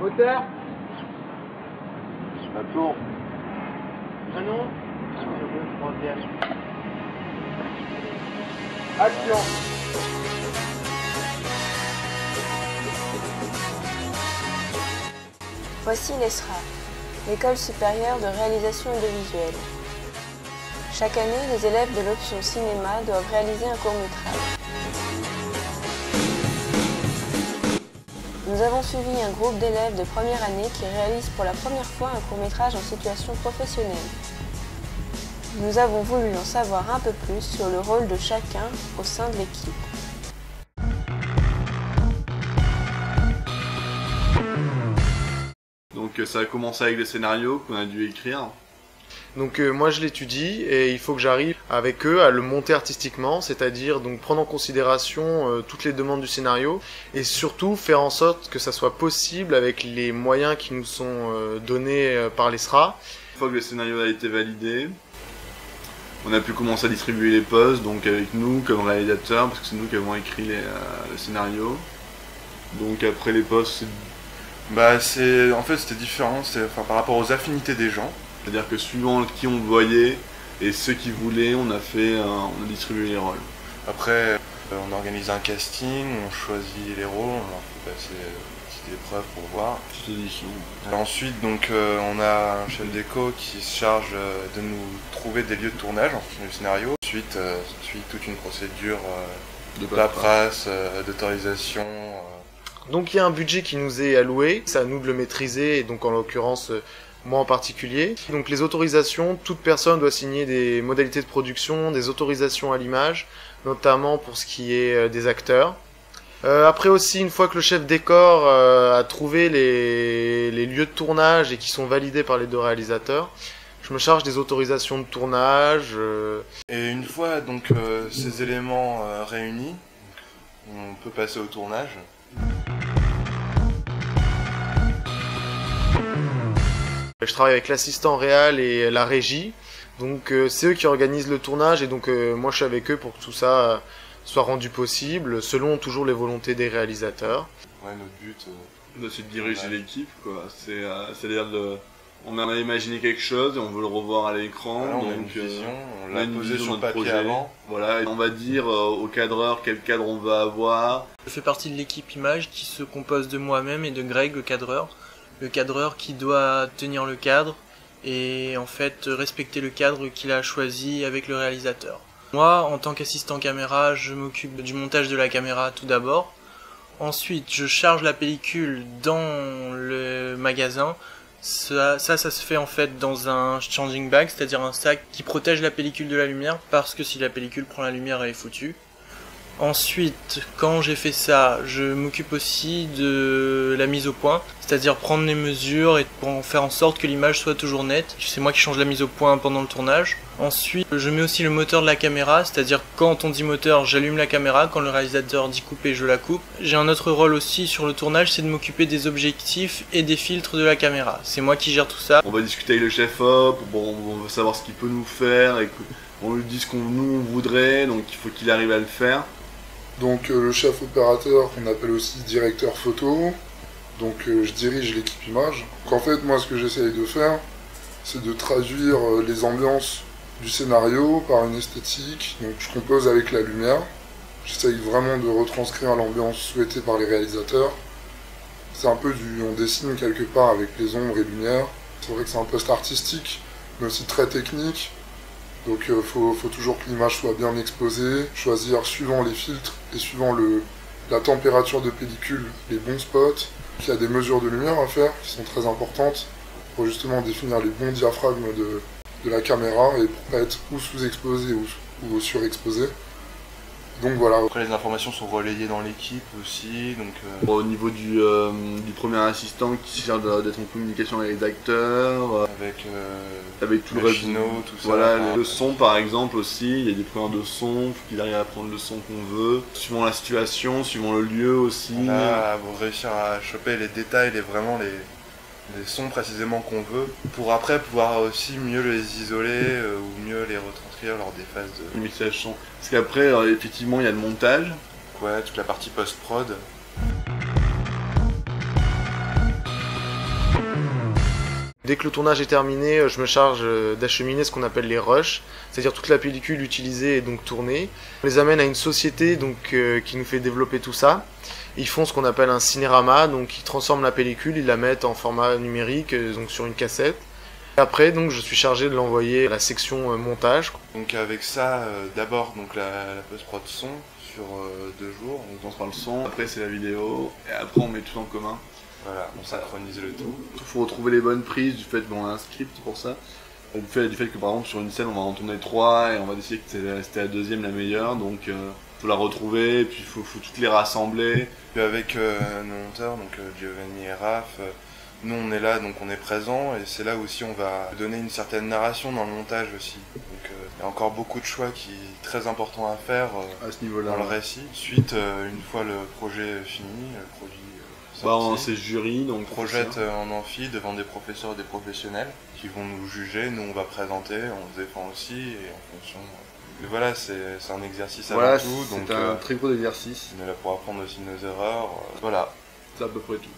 Moteur. La tour. Canon. Troisième. Action. Voici l'ESRA, l'École supérieure de réalisation audiovisuelle. Chaque année, les élèves de l'option cinéma doivent réaliser un court-métrage. Nous avons suivi un groupe d'élèves de première année qui réalisent pour la première fois un court-métrage en situation professionnelle. Nous avons voulu en savoir un peu plus sur le rôle de chacun au sein de l'équipe. Donc ça a commencé avec des scénarios qu'on a dû écrire. Donc moi je l'étudie et il faut que j'arrive avec eux à le monter artistiquement, c'est-à-dire donc prendre en considération toutes les demandes du scénario et surtout faire en sorte que ça soit possible avec les moyens qui nous sont donnés par l'ESRA. Une fois que le scénario a été validé, on a pu commencer à distribuer les postes, donc avec nous comme réalisateurs, parce que c'est nous qui avons écrit le scénario. Donc après les postes, en fait c'était différent, par rapport aux affinités des gens. c'est-à-dire que suivant qui on voyait et ceux qui voulaient, on a distribué les rôles. Après, on organise un casting, on choisit les rôles, on leur fait passer une petite épreuve pour voir. Petite audition. Ensuite, on a un chef d'éco qui se charge de nous trouver des lieux de tournage en fonction du scénario. Ensuite, suit toute une procédure de paperasse, d'autorisation. Donc il y a un budget qui nous est alloué, c'est à nous de le maîtriser, et donc en l'occurrence moi en particulier. Donc les autorisations, toute personne doit signer des modalités de production, des autorisations à l'image, notamment pour ce qui est des acteurs. Après aussi, une fois que le chef décor a trouvé les lieux de tournage et qui sont validés par les deux réalisateurs, je me charge des autorisations de tournage. Et une fois donc ces éléments réunis, on peut passer au tournage. Je travaille avec l'assistant réal et la régie, donc c'est eux qui organisent le tournage et donc moi je suis avec eux pour que tout ça soit rendu possible, selon toujours les volontés des réalisateurs. Ouais, notre but, C'est de diriger l'équipe, quoi. C'est-à-dire on a imaginé quelque chose et on veut le revoir à l'écran. Voilà, on a une vision, on l'a posé sur le papier avant. Voilà, et on va dire au cadreur quel cadre on va avoir. Je fais partie de l'équipe image qui se compose de moi-même et de Greg, le cadreur. Le cadreur qui doit tenir le cadre et en fait respecter le cadre qu'il a choisi avec le réalisateur. Moi, en tant qu'assistant caméra, je m'occupe du montage de la caméra tout d'abord. Ensuite, je charge la pellicule dans le magasin. Ça se fait en fait dans un changing bag, c'est-à-dire un sac qui protège la pellicule de la lumière, parce que si la pellicule prend la lumière, elle est foutue. Ensuite, quand j'ai fait ça, je m'occupe aussi de la mise au point, c'est-à-dire prendre les mesures et pour faire en sorte que l'image soit toujours nette. C'est moi qui change la mise au point pendant le tournage. Ensuite, je mets aussi le moteur de la caméra, c'est-à-dire quand on dit moteur, j'allume la caméra, quand le réalisateur dit couper, je la coupe. J'ai un autre rôle aussi sur le tournage, c'est de m'occuper des objectifs et des filtres de la caméra. C'est moi qui gère tout ça. On va discuter avec le chef-op, on va savoir ce qu'il peut nous faire, et on lui dit ce nous on voudrait, donc il faut qu'il arrive à le faire. Donc le chef opérateur qu'on appelle aussi directeur photo, donc je dirige l'équipe image. Donc, en fait moi ce que j'essaye de faire c'est de traduire les ambiances du scénario par une esthétique, donc je compose avec la lumière, j'essaye vraiment de retranscrire l'ambiance souhaitée par les réalisateurs. C'est un peu on dessine quelque part avec les ombres et lumières. C'est vrai que c'est un poste artistique mais aussi très technique. Donc faut toujours que l'image soit bien exposée, choisir suivant les filtres et suivant la température de pellicule les bons spots. Il y a des mesures de lumière à faire qui sont très importantes pour justement définir les bons diaphragmes de la caméra et pour pas être ou sous-exposé ou surexposé. Donc voilà. Après les informations sont relayées dans l'équipe aussi. Donc, Au niveau du premier assistant qui sert d'être en communication avec les acteurs, avec tout le reste, tout ça. Voilà, le son par exemple aussi, il y a des preneurs de son, faut qu'il arrive à prendre le son qu'on veut, suivant la situation, suivant le lieu aussi. Là, pour réussir à choper les détails, vraiment les sons précisément qu'on veut, pour après pouvoir aussi mieux les isoler ou mieux les retranscrire lors des phases de mixage son. Parce qu'après, effectivement, il y a le montage. Ouais, toute la partie post-prod. Dès que le tournage est terminé, je me charge d'acheminer ce qu'on appelle les rushs, c'est-à-dire toute la pellicule utilisée et donc tournée. On les amène à une société qui nous fait développer tout ça. Ils font ce qu'on appelle un cinérama, donc ils transforment la pellicule, ils la mettent en format numérique, donc sur une cassette. Après, donc, je suis chargé de l'envoyer à la section montage. Donc avec ça, d'abord donc la post-prod son sur 2 jours. On prend le son, après c'est la vidéo, et après on met tout en commun. Voilà, on synchronise le tout. Il faut retrouver les bonnes prises du fait qu'on a un script pour ça. Du fait que par exemple sur une scène on va en tourner 3 et on va décider que c'était la deuxième la meilleure, donc faut la retrouver, et puis il faut toutes les rassembler. Puis avec nos monteurs, donc Giovanni et Raph, nous on est là, donc on est présent, et c'est là aussi on va donner une certaine narration dans le montage aussi. Donc il y a encore beaucoup de choix qui est très important à faire à ce niveau-là, dans le récit. Ensuite, une fois le projet fini, le produit sorti, c'est jury, donc on projette en amphi devant des professeurs et des professionnels qui vont nous juger, nous on va présenter, on se défend aussi, et en fonction... Mais voilà, c'est un exercice avant tout, donc c'est un très gros exercice. on est là pour apprendre aussi nos erreurs, voilà. C'est à peu près tout.